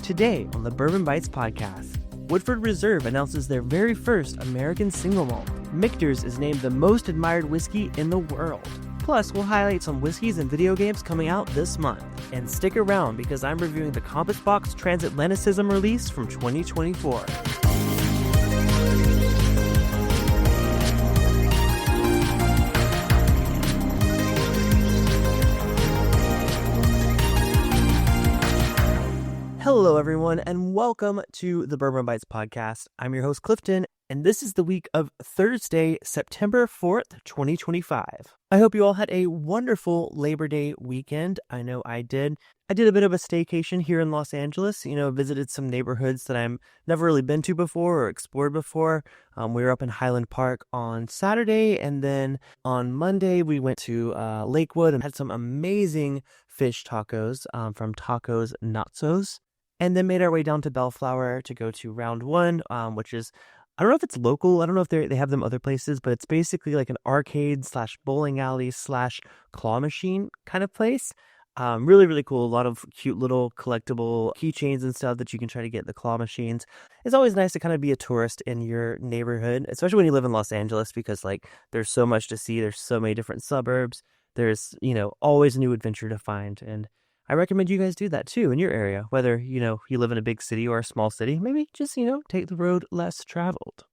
Today on the Bourbon Bytes podcast, Woodford Reserve announces their very first American Single Malt. Michter's is named the most admired whiskey in the world. Plus, we'll highlight some whiskeys and video games coming out this month. And stick around because I'm reviewing the Compass Box Transatlanticism release from 2024. Hello, everyone, and welcome to the Bourbon Bytes podcast. I'm your host, Clifton, and this is the week of Thursday, September 4th, 2025. I hope you all had a wonderful Labor Day weekend. I know I did. I did a bit of a staycation here in Los Angeles, visited some neighborhoods that I've never really been to before or explored before. We were up in Highland Park on Saturday, and then on Monday, we went to Lakewood and had some amazing fish tacos from Tacos Natsos. And then made our way down to Bellflower to go to Round One, which is, I don't know if it's local. I don't know if they have them other places, but it's basically like an arcade / bowling alley / claw machine kind of place. Really, really cool. A lot of cute little collectible keychains and stuff that you can try to get at the claw machines. It's always nice to kind of be a tourist in your neighborhood, especially when you live in Los Angeles, because there's so much to see. There's so many different suburbs. There's, always a new adventure to find. And I recommend you guys do that too in your area, whether, you live in a big city or a small city. Maybe just, take the road less traveled.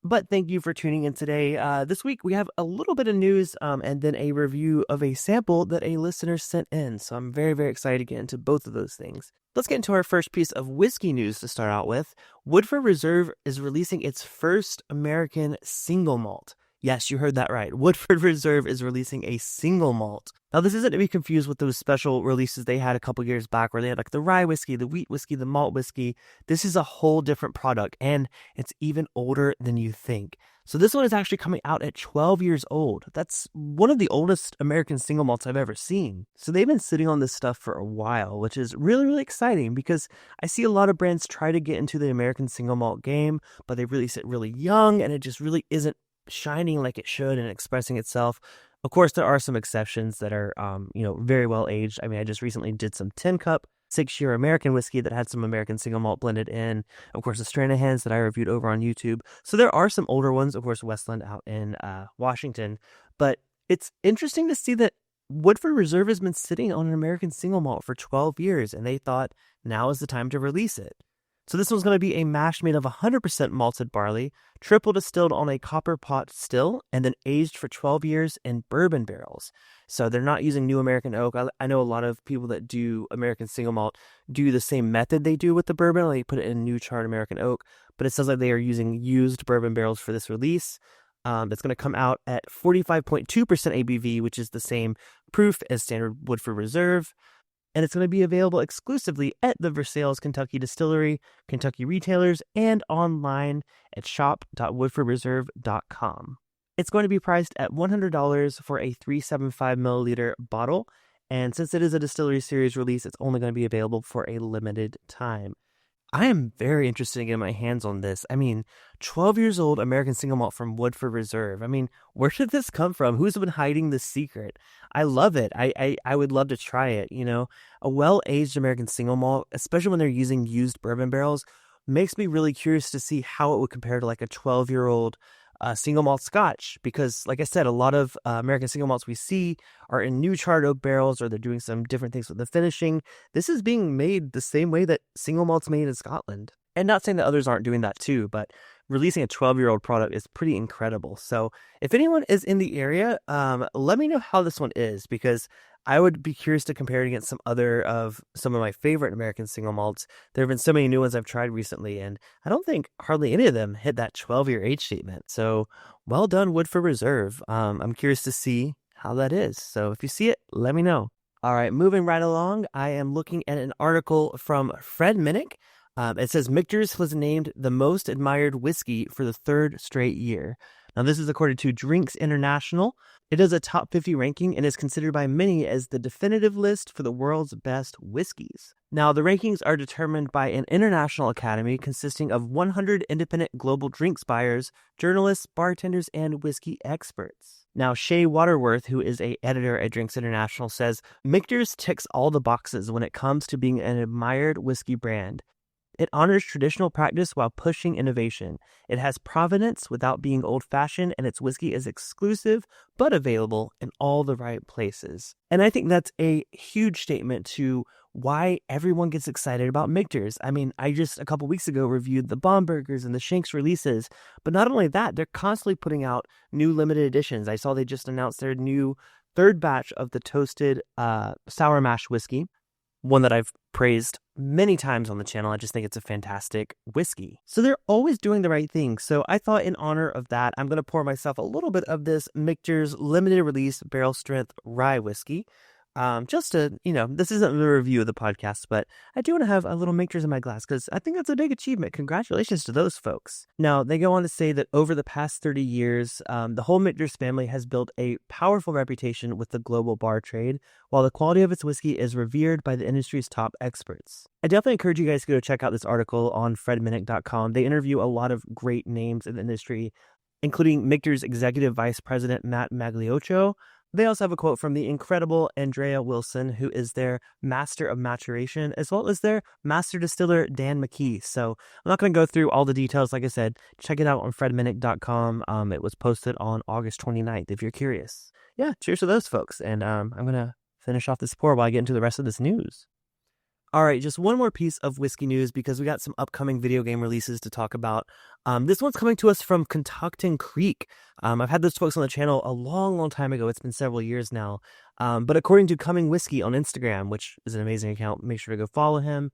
But thank you for tuning in today. This week we have a little bit of news and then a review of a sample that a listener sent in. So I'm very, very excited to get into both of those things. Let's get into our first piece of whiskey news to start out with. Woodford Reserve is releasing its first American single malt. Yes, you heard that right. Woodford Reserve is releasing a single malt. Now, this isn't to be confused with those special releases they had a couple years back where they had the rye whiskey, the wheat whiskey, the malt whiskey. This is a whole different product, and it's even older than you think. So this one is actually coming out at 12 years old. That's one of the oldest American single malts I've ever seen. So they've been sitting on this stuff for a while, which is really, really exciting because I see a lot of brands try to get into the American single malt game, but they release it really young, and it just really isn't shining like it should and expressing itself. Of course, there are some exceptions that are, very well aged. I mean, I just recently did some 10 cup 6-year American whiskey that had some American single malt blended in. Of course, the Stranahan's that I reviewed over on YouTube. So there are some older ones, of course, Westland out in Washington. But it's interesting to see that Woodford Reserve has been sitting on an American single malt for 12 years, and they thought now is the time to release it. So this one's going to be a mash made of 100% malted barley, triple distilled on a copper pot still, and then aged for 12 years in bourbon barrels. So they're not using new American oak. I know a lot of people that do American single malt do the same method they do with the bourbon. They put it in new charred American oak, but it sounds like they are using used bourbon barrels for this release. It's going to come out at 45.2% ABV, which is the same proof as standard Woodford Reserve. And it's going to be available exclusively at the Versailles Kentucky Distillery, Kentucky retailers, and online at shop.woodfordreserve.com. It's going to be priced at $100 for a 375 milliliter bottle. And since it is a Distillery Series release, it's only going to be available for a limited time. I am very interested in getting my hands on this. 12 years old American single malt from Woodford Reserve. Where did this come from? Who's been hiding this secret? I love it. I would love to try it. A well-aged American single malt, especially when they're using used bourbon barrels, makes me really curious to see how it would compare to a 12-year-old single malt Scotch, because like I said, a lot of American single malts we see are in new charred oak barrels, or they're doing some different things with the finishing. This is being made the same way that single malt's made in Scotland. And not saying that others aren't doing that too, but releasing a 12-year-old product is pretty incredible. So if anyone is in the area, let me know how this one is, because I would be curious to compare it against some of my favorite American single malts. There have been so many new ones I've tried recently, and I don't think hardly any of them hit that 12-year age statement. So well done, Woodford Reserve. I'm curious to see how that is. So if you see it, let me know. All right, moving right along, I am looking at an article from Fred Minnick. It says Michter's was named the most admired whiskey for the third straight year. Now, this is according to Drinks International. It is a top 50 ranking and is considered by many as the definitive list for the world's best whiskeys. Now, the rankings are determined by an international academy consisting of 100 independent global drinks buyers, journalists, bartenders, and whiskey experts. Now, Shay Waterworth, who is an editor at Drinks International, says, Michter's ticks all the boxes when it comes to being an admired whiskey brand. It honors traditional practice while pushing innovation. It has provenance without being old-fashioned, and its whiskey is exclusive but available in all the right places. And I think that's a huge statement to why everyone gets excited about Michters. I mean, I just a couple weeks ago reviewed the Bombergers and the Shanks releases, but not only that, they're constantly putting out new limited editions. I saw they just announced their new third batch of the toasted sour mash whiskey, one that I've praised many times on the channel. I just think it's a fantastic whiskey. So they're always doing the right thing. So I thought in honor of that, I'm going to pour myself a little bit of this Michter's limited release barrel strength rye whiskey. Just to, this isn't the review of the podcast, but I do want to have a little Michter's in my glass because I think that's a big achievement. Congratulations to those folks. Now, they go on to say that over the past 30 years, the whole Michter's family has built a powerful reputation with the global bar trade, while the quality of its whiskey is revered by the industry's top experts. I definitely encourage you guys to go check out this article on fredminnick.com. They interview a lot of great names in the industry, including Michter's executive vice president, Matt Magliocco. They also have a quote from the incredible Andrea Wilson, who is their master of maturation, as well as their master distiller, Dan McKee. So I'm not going to go through all the details. Like I said, check it out on fredminnick.com. It was posted on August 29th, if you're curious. Yeah, cheers to those folks. And I'm going to finish off this pour while I get into the rest of this news. All right, just one more piece of whiskey news because we got some upcoming video game releases to talk about. This one's coming to us from Catoctin Creek. I've had those folks on the channel a long time ago. It's been several years now. But according to Coming Whiskey on Instagram, which is an amazing account, make sure to go follow him.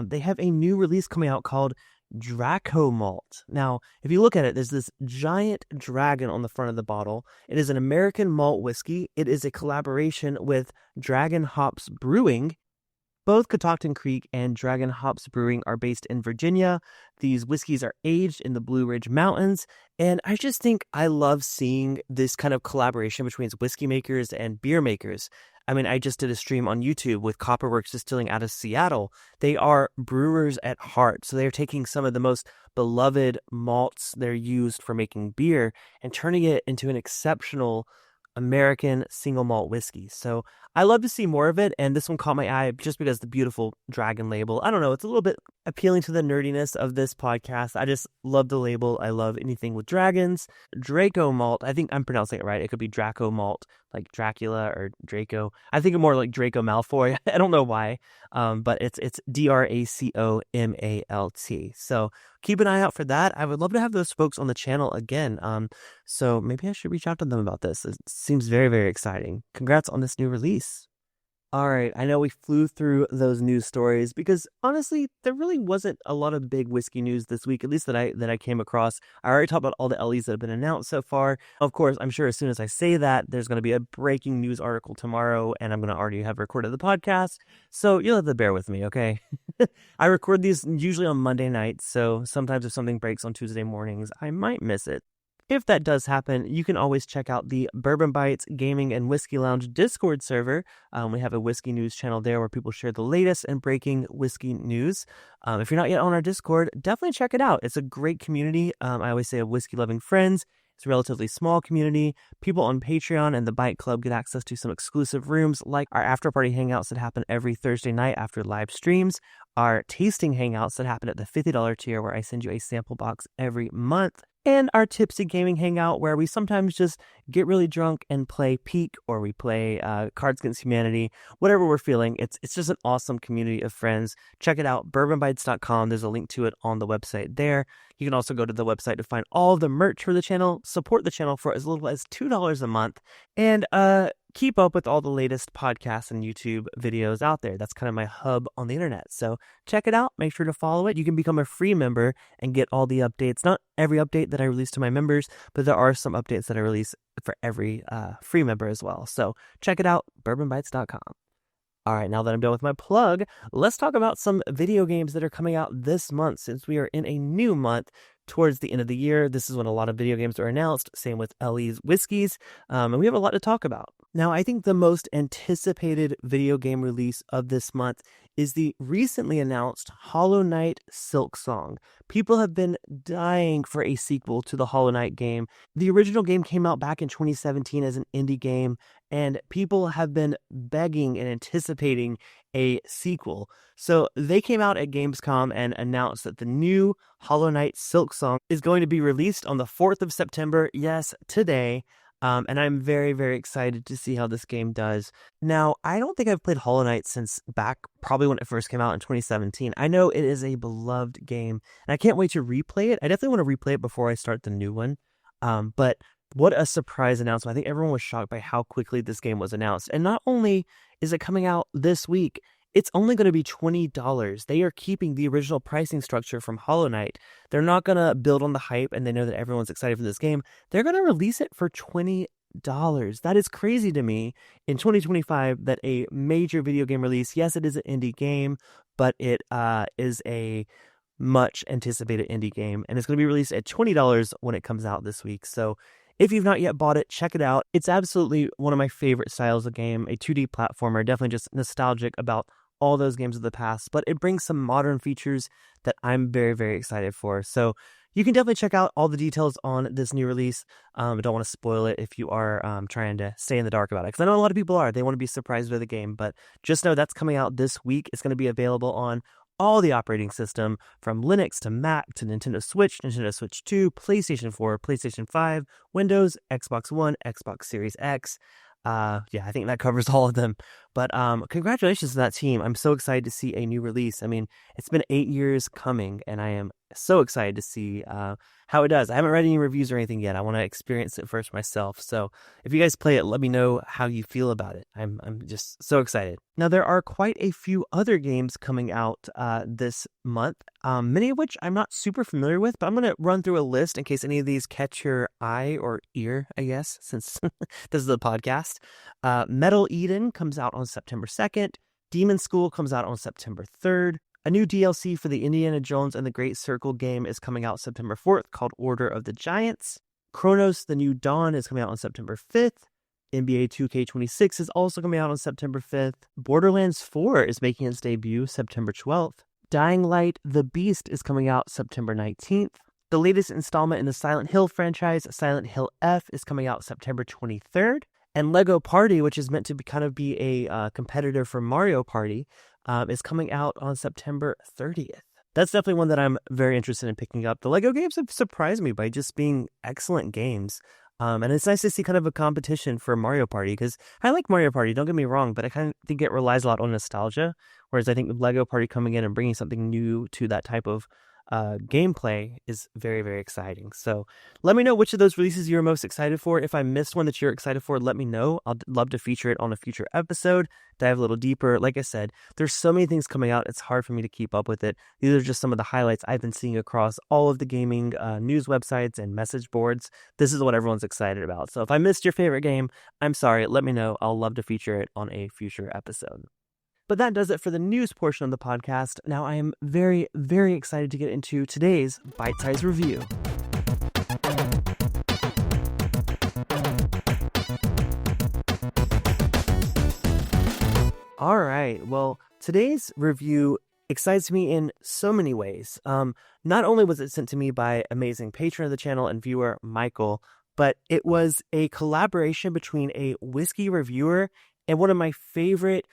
They have a new release coming out called DracoMalt. Now, if you look at it, there's this giant dragon on the front of the bottle. It is an American malt whiskey. It is a collaboration with Dragon Hops Brewing. Both Catoctin Creek and Dragon Hops Brewing are based in Virginia. These whiskeys are aged in the Blue Ridge Mountains, and I just think I love seeing this kind of collaboration between whiskey makers and beer makers. I mean, I just did a stream on YouTube with Copperworks Distilling out of Seattle. They are brewers at heart, so they're taking some of the most beloved malts they're used for making beer and turning it into an exceptional American single malt whiskey. So I love to see more of it, and this one caught my eye just because the beautiful dragon label. I don't know, it's a little bit appealing to the nerdiness of this podcast. I just love the label. I love anything with dragons. DracoMalt, I think I'm pronouncing it right. It could be DracoMalt, like Dracula or Draco. I think more like Draco Malfoy. I don't know why, but it's DracoMalt. So keep an eye out for that. I would love to have those folks on the channel again. So maybe I should reach out to them about this. It seems very, very exciting. Congrats on this new release. All right, I know we flew through those news stories because honestly, there really wasn't a lot of big whiskey news this week, at least that I came across. I already talked about all the LEs that have been announced so far. Of course, I'm sure as soon as I say that, there's going to be a breaking news article tomorrow, and I'm going to already have recorded the podcast. So you'll have to bear with me, okay? I record these usually on Monday nights, so sometimes if something breaks on Tuesday mornings, I might miss it. If that does happen, you can always check out the Bourbon Bytes Gaming and Whiskey Lounge Discord server. We have a whiskey news channel there where people share the latest and breaking whiskey news. If you're not yet on our Discord, definitely check it out. It's a great community. I always say of whiskey-loving friends. It's a relatively small community. People on Patreon and the Byte Club get access to some exclusive rooms like our after-party hangouts that happen every Thursday night after live streams, our tasting hangouts that happen at the $50 tier where I send you a sample box every month, and our Tipsy Gaming Hangout, where we sometimes just get really drunk and play Peak, or we play Cards Against Humanity, whatever we're feeling. It's just an awesome community of friends. Check it out, bourbonbytes.com. There's a link to it on the website there. You can also go to the website to find all of the merch for the channel, support the channel for as little as $2 a month, and keep up with all the latest podcasts and YouTube videos out there. That's kind of my hub on the internet. So check it out. Make sure to follow it. You can become a free member and get all the updates. Not every update that I release to my members, but there are some updates that I release for every free member as well. So check it out, bourbonbytes.com. All right, now that I'm done with my plug, let's talk about some video games that are coming out this month, since we are in a new month towards the end of the year. This is when a lot of video games are announced, same with LE's whiskeys, and we have a lot to talk about. Now, I think the most anticipated video game release of this month is the recently announced Hollow Knight Silksong. People have been dying for a sequel to the Hollow Knight game. The original game came out back in 2017 as an indie game, and people have been begging and anticipating a sequel. So they came out at Gamescom and announced that the new Hollow Knight Silksong is going to be released on the 4th of September. Yes, today. And I'm very, very excited to see how this game does. Now, I don't think I've played Hollow Knight since back probably when it first came out in 2017. I know it is a beloved game, and I can't wait to replay it. I definitely want to replay it before I start the new one. But what a surprise announcement. I think everyone was shocked by how quickly this game was announced. And not only is it coming out this week, it's only going to be $20. They are keeping the original pricing structure from Hollow Knight. They're not going to build on the hype, and they know that everyone's excited for this game. They're going to release it for $20. That is crazy to me in 2025 that a major video game release, yes, it is an indie game, but it is a much anticipated indie game, and it's going to be released at $20 when it comes out this week. So if you've not yet bought it, check it out. It's absolutely one of my favorite styles of game, a 2D platformer, definitely just nostalgic about all those games of the past, but it brings some modern features that I'm very, very excited for. So you can definitely check out all the details on this new release. I don't want to spoil it if you are trying to stay in the dark about it, because I know a lot of people are. They want to be surprised with the game, but just know that's coming out this week. It's going to be available on all the operating system, from Linux to Mac to Nintendo Switch, Nintendo Switch 2, PlayStation 4, PlayStation 5, Windows, Xbox One, Xbox Series X. I think that covers all of them. But congratulations to that team. I'm so excited to see a new release. I mean, it's been 8 years coming, and I am so excited to see how it does. I haven't read any reviews or anything yet. I want to experience it first myself. So if you guys play it, let me know how you feel about it. I'm just so excited. Now, there are quite a few other games coming out this month, many of which I'm not super familiar with, but I'm going to run through a list in case any of these catch your eye or ear, I guess, since this is a podcast. Metal Eden comes out on September 2nd. Demon School comes out on September 3rd. A new DLC for the Indiana Jones and the Great Circle game is coming out September 4th called Order of the Giants. Chronos: The New Dawn is coming out on September 5th. NBA 2K26 is also coming out on September 5th. Borderlands 4 is making its debut September 12th. Dying Light: The Beast is coming out September 19th. The latest installment in the Silent Hill franchise, Silent Hill F, is coming out September 23rd. And Lego Party, which is meant to be a competitor for Mario Party, is coming out on September 30th. That's definitely one that I'm very interested in picking up. The Lego games have surprised me by just being excellent games. And it's nice to see kind of a competition for Mario Party, because I like Mario Party, don't get me wrong, but I kind of think it relies a lot on nostalgia. Whereas I think with Lego Party coming in and bringing something new to that type of gameplay is very, very exciting. So let me know which of those releases you're most excited for. If I missed one that you're excited for, let me know. I'd love to feature it on a future episode, dive a little deeper. Like I said, there's so many things coming out, it's hard for me to keep up with it. These are just some of the highlights I've been seeing across all of the gaming news websites and message boards. This is what everyone's excited about. So if I missed your favorite game, I'm sorry. Let me know. I'll love to feature it on a future episode. But that does it for the news portion of the podcast. Now I am very, very excited to get into today's Byte-Sized review. All right, well, today's review excites me in so many ways. Not only was it sent to me by amazing patron of the channel and viewer, Michael, but it was a collaboration between a whiskey reviewer and one of my favorite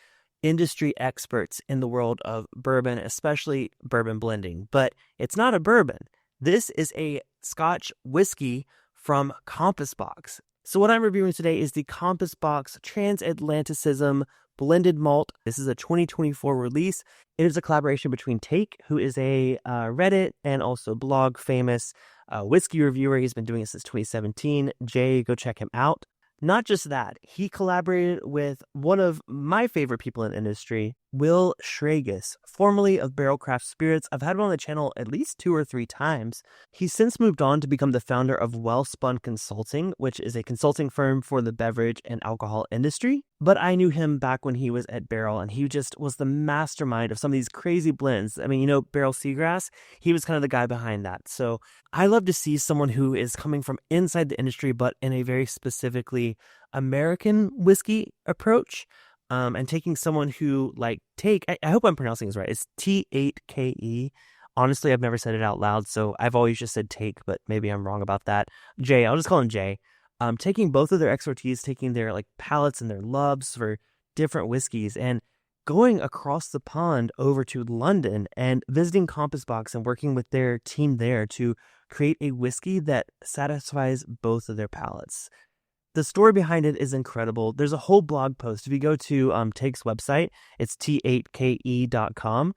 industry experts in the world of bourbon, especially bourbon blending. But it's not a bourbon. This is a Scotch whiskey from Compass Box. So what I'm reviewing today is the Compass Box Transatlanticism Blended Malt. This is a 2024 release. It is a collaboration between Take, who is a Reddit and also blog famous whiskey reviewer. He's been doing it since 2017. Jay, go check him out. Not just that, he collaborated with one of my favorite people in the industry, Will Schragis, formerly of Barrelcraft Spirits. I've had him on the channel at least 2 or 3 times. He's since moved on to become the founder of Wellspun Consulting, which is a consulting firm for the beverage and alcohol industry. But I knew him back when he was at Barrel, and he just was the mastermind of some of these crazy blends. I mean, you know, Barrel Seagrass, he was kind of the guy behind that. So I love to see someone who is coming from inside the industry, but in a very specifically American whiskey approach. And taking someone who, like, Take, I hope I'm pronouncing this right, it's T8KE. Honestly, I've never said it out loud, so I've always just said Take, but maybe I'm wrong about that. Jay, I'll just call him Jay. taking both of their expertise, taking their like palates and their loves for different whiskeys, and going across the pond over to London and visiting Compass Box and working with their team there to create a whiskey that satisfies both of their palates. The story behind it is incredible. There's a whole blog post. If you go to Take's website, it's t8ke.com.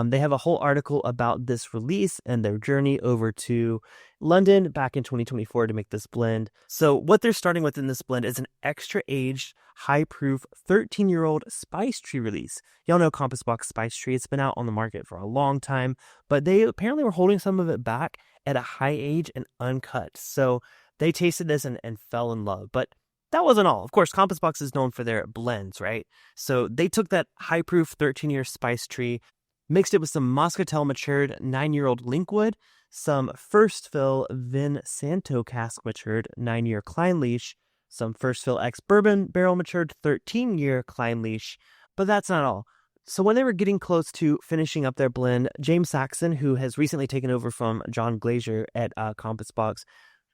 They have a whole article about this release and their journey over to London back in 2024 to make this blend. So what they're starting with in this blend is an extra aged, high proof 13-year-old spice tree release. Y'all know Compass Box Spice Tree. It's been out on the market for a long time, but they apparently were holding some of it back at a high age and uncut. So they tasted this and fell in love. But that wasn't all. Of course, Compass Box is known for their blends, right? So they took that high proof 13-year spice tree, mixed it with some Moscatel matured 9-year-old Linkwood, some first fill Vin Santo cask matured 9-year Clynelish, some first fill ex bourbon barrel matured 13-year Clynelish. But that's not all. So when they were getting close to finishing up their blend, James Saxon, who has recently taken over from John Glazier at Compass Box,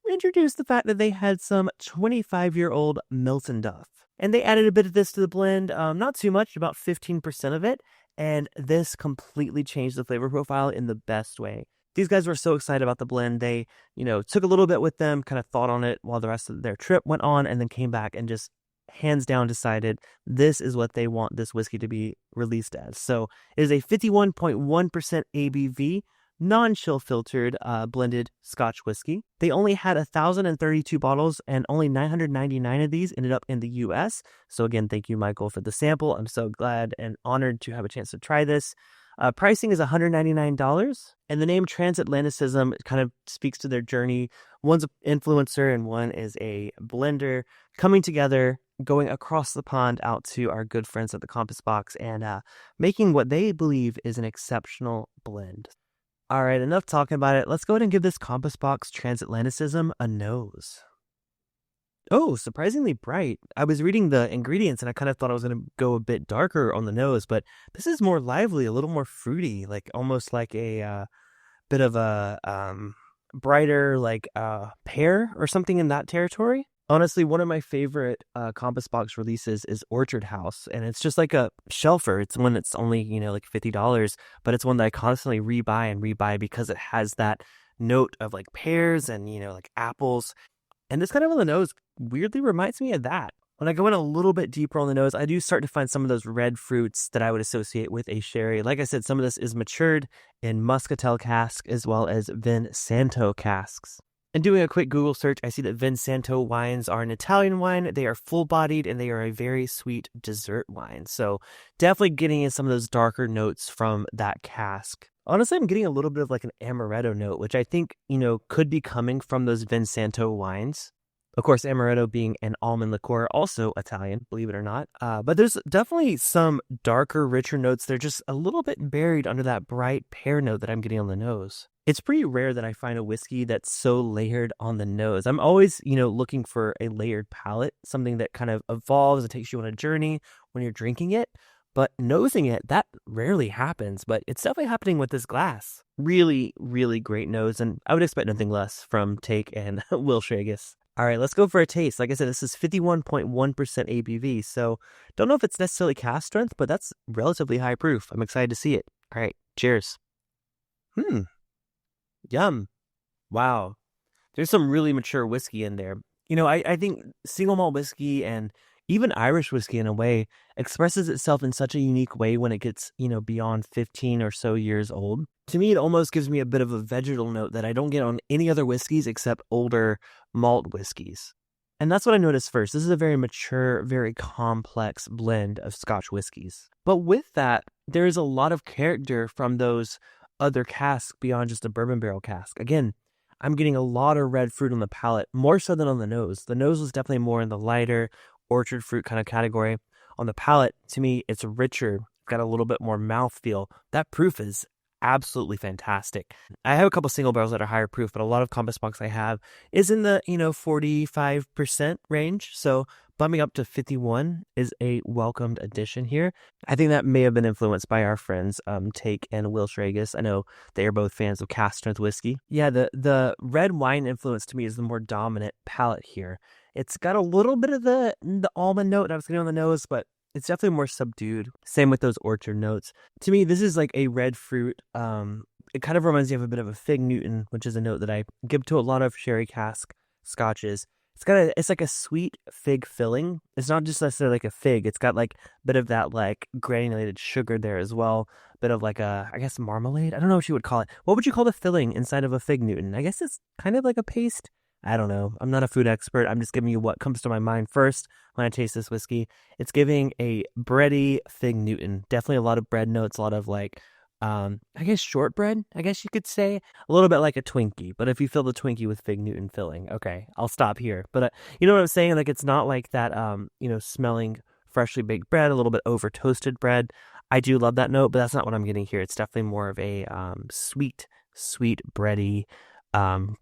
introduced the fact that they had some 25-year-old Milton Duff. And they added a bit of this to the blend, not too much, about 15% of it. And this completely changed the flavor profile in the best way. These guys were so excited about the blend. They, took a little bit with them, kind of thought on it while the rest of their trip went on, and then came back and just hands down decided this is what they want this whiskey to be released as. So it is a 51.1% ABV, non-chill filtered blended Scotch whiskey. They only had 1,032 bottles, and only 999 of these ended up in the US. So again, thank you, Michael, for the sample. I'm so glad and honored to have a chance to try this. Pricing is $199, and the name Transatlanticism kind of speaks to their journey. One's an influencer and one is a blender coming together, going across the pond out to our good friends at the Compass Box and making what they believe is an exceptional blend. All right, enough talking about it. Let's go ahead and give this Compass Box Transatlanticism a nose. Oh, surprisingly bright. I was reading the ingredients and I kind of thought I was going to go a bit darker on the nose, but this is more lively, a little more fruity, like almost like a bit of a brighter like pear or something in that territory. Honestly, one of my favorite Compass Box releases is Orchard House, and it's just like a shelfer. It's one that's only, like $50, but it's one that I constantly rebuy because it has that note of like pears and, like apples. And this kind of on the nose weirdly reminds me of that. When I go in a little bit deeper on the nose, I do start to find some of those red fruits that I would associate with a sherry. Like I said, some of this is matured in Muscatel cask as well as Vin Santo casks. And doing a quick Google search, I see that Vin Santo wines are an Italian wine. They are full-bodied and they are a very sweet dessert wine. So definitely getting in some of those darker notes from that cask. Honestly, I'm getting a little bit of like an amaretto note, which I think, could be coming from those Vin Santo wines. Of course, amaretto being an almond liqueur, also Italian, believe it or not. But there's definitely some darker, richer notes. They're just a little bit buried under that bright pear note that I'm getting on the nose. It's pretty rare that I find a whiskey that's so layered on the nose. I'm always, looking for a layered palate, something that kind of evolves and takes you on a journey when you're drinking it. But nosing it, that rarely happens, but it's definitely happening with this glass. Really, really great nose, and I would expect nothing less from Take and Will Schragis. All right, let's go for a taste. Like I said, this is 51.1% ABV, so don't know if it's necessarily cask strength, but that's relatively high proof. I'm excited to see it. All right, cheers. Yum. Wow. There's some really mature whiskey in there. I think single malt whiskey and even Irish whiskey in a way expresses itself in such a unique way when it gets, beyond 15 or so years old. To me, it almost gives me a bit of a vegetal note that I don't get on any other whiskeys except older malt whiskeys. And that's what I noticed first. This is a very mature, very complex blend of Scotch whiskeys. But with that, there is a lot of character from those other casks beyond just a bourbon barrel cask. Again, I'm getting a lot of red fruit on the palate, more so than on the nose. The nose was definitely more in the lighter orchard fruit kind of category. On the palate, to me, it's richer, got a little bit more mouthfeel. That proof is absolutely fantastic. I have a couple single barrels that are higher proof, but a lot of Compass Box I have is in the 45% range. So bumping up to 51 is a welcomed addition here. I think that may have been influenced by our friends Take and Will Schragis. I know they are both fans of cask strength whiskey. Yeah, the red wine influence to me is the more dominant palate here. It's got a little bit of the almond note I was getting on the nose, but it's definitely more subdued. Same with those orchard notes. To me, this is like a red fruit. It kind of reminds me of a bit of a fig Newton, which is a note that I give to a lot of sherry cask scotches. It's like a sweet fig filling. It's not just necessarily like a fig. It's got like a bit of that like granulated sugar there as well. Bit of like a, I guess, marmalade. I don't know what you would call it. What would you call the filling inside of a fig Newton? I guess it's kind of like a paste. I don't know. I'm not a food expert. I'm just giving you what comes to my mind first when I taste this whiskey. It's giving a bready fig Newton. Definitely a lot of bread notes, a lot of like, I guess shortbread, I guess you could say. A little bit like a Twinkie, but if you fill the Twinkie with fig Newton filling, okay, I'll stop here. But you know what I'm saying? Like, it's not like that, smelling freshly baked bread, a little bit over toasted bread. I do love that note, but that's not what I'm getting here. It's definitely more of a sweet, bready,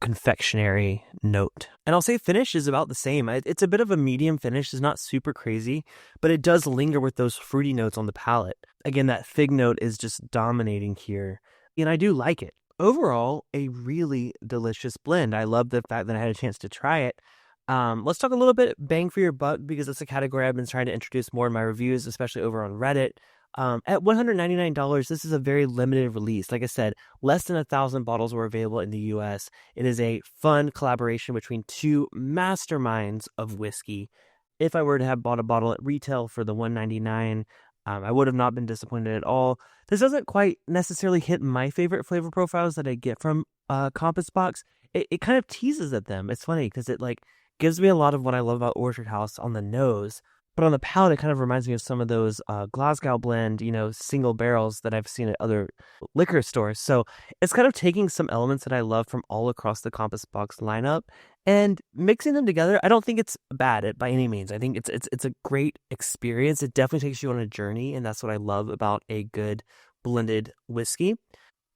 confectionery note. And I'll say finish is about the same. It's a bit of a medium finish. It's not super crazy, but it does linger with those fruity notes on the palate. Again, that fig note is just dominating here, and I do like it. Overall, a really delicious blend. I love the fact that I had a chance to try it. Let's talk a little bit bang for your buck, because it's a category I've been trying to introduce more in my reviews, especially over on Reddit. At $199, this is a very limited release. Like I said, less than 1,000 bottles were available in the US. It is a fun collaboration between two masterminds of whiskey. If I were to have bought a bottle at retail for the $199, I would have not been disappointed at all. This doesn't quite necessarily hit my favorite flavor profiles that I get from Compass Box. It kind of teases at them. It's funny because it like gives me a lot of what I love about Orchard House on the nose. But on the palate, it kind of reminds me of some of those Glasgow blend, single barrels that I've seen at other liquor stores. So it's kind of taking some elements that I love from all across the Compass Box lineup and mixing them together. I don't think it's bad by any means. I think it's a great experience. It definitely takes you on a journey, and that's what I love about a good blended whiskey.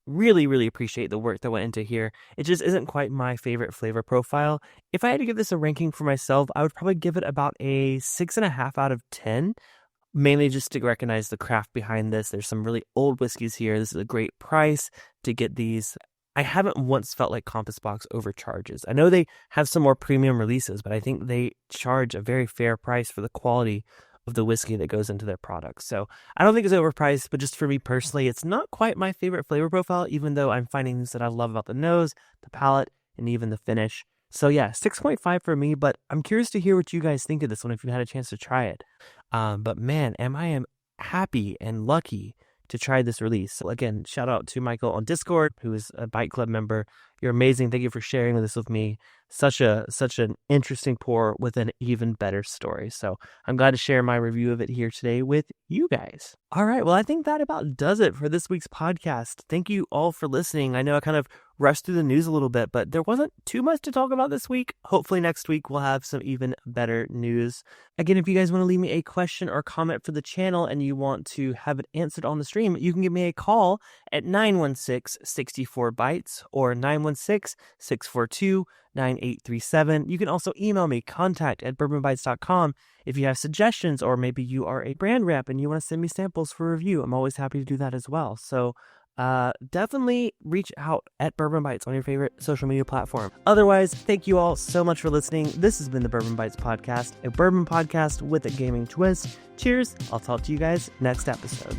Really, really appreciate the work that went into here. It just isn't quite my favorite flavor profile. If I had to give this a ranking for myself, I would probably give it about a 6.5 out of 10, mainly just to recognize the craft behind this. There's some really old whiskeys here. This is a great price to get these. I haven't once felt like Compass Box overcharges. I know they have some more premium releases, but I think they charge a very fair price for the quality of the whiskey that goes into their products. So I don't think it's overpriced, but just for me personally, it's not quite my favorite flavor profile, even though I'm finding things that I love about the nose, the palate, and even the finish. So yeah, 6.5 for me, but I'm curious to hear what you guys think of this one if you had a chance to try it. But man, I am happy and lucky to try this release. So again, shout out to Michael on Discord, who is a Byte Club member. You're amazing. Thank you for sharing this with me. Such an interesting pour with an even better story. So I'm glad to share my review of it here today with you guys. All right. Well, I think that about does it for this week's podcast. Thank you all for listening. I know I kind of rushed through the news a little bit, but there wasn't too much to talk about this week. Hopefully next week we'll have some even better news. Again, if you guys want to leave me a question or comment for the channel and you want to have it answered on the stream, you can give me a call at 916-64-BYTES or 916-642-9837. You can also email me, contact@bourbonbytes.com, if you have suggestions, or maybe you are a brand rep and you want to send me samples for review. I'm always happy to do that as well. So definitely reach out at Bourbon Bytes on your favorite social media platform. Otherwise, thank you all so much for listening. This has been the Bourbon Bytes podcast, a bourbon podcast with a gaming twist. Cheers. I'll talk to you guys next episode.